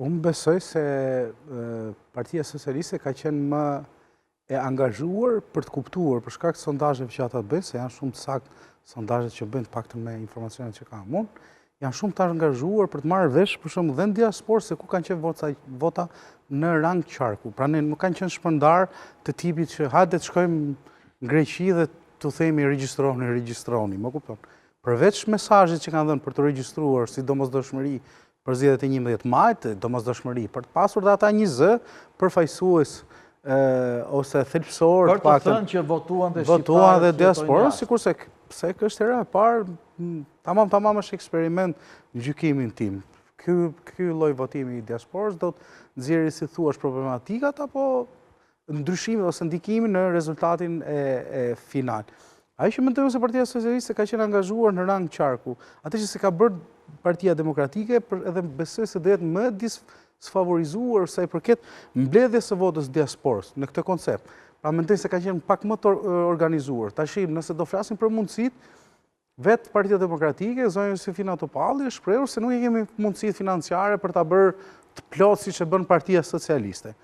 Unë besoj se Partia Socialiste ka qenë më e angazhuar për të kuptuar, për shkak të sondazheve që ata bëjnë, se janë shumë të saktë sondazhet që bëjnë të paktën me informacionet që kam unë, janë shumë të angazhuar për të marrë vesh, për shembull, dhe në diasporë se ku kanë qenë vota në rang qarku. Pra ne nuk kanë qenë shpërndar të tipit që hajde të shkojmë në Greqi dhe të themi regjistroni, më kupton. Përveç mesazhit që kanë dhënë për të regjistruar si domosdoshmëri për zgjedhjet e 11 majit, domosdoshmëri për të pasur dhe ata një zë përfaqësues ose thelbësor të paktën. Për të thënë që votuan dhe diasporën, sikurse pse është hera e parë, tamam është eksperiment në gjykimin tim. Ky lloj votimi i diasporës do të nxjerrë si thua problematikat apo ndryshimin ose ndikimin në rezultatin e final. Ai që mendoj se Partia Socialiste ka qenë angazhuar në rang qarku, atë që se ka bërë Partia Demokratike, edhe besoj se do jetë më disfavorizuar sa i përket mbledhjes së votës diasporës në këtë koncept. Pra mendoj se ka qenë pak më të organizuar. Tash nëse do flasim për mundësitë, vetë Partia Demokratike, zonja Josefina Topalli, është shprehur se nuk e kemi mundësitë financiare për ta bërë të plotë siç e bën Partia Socialiste.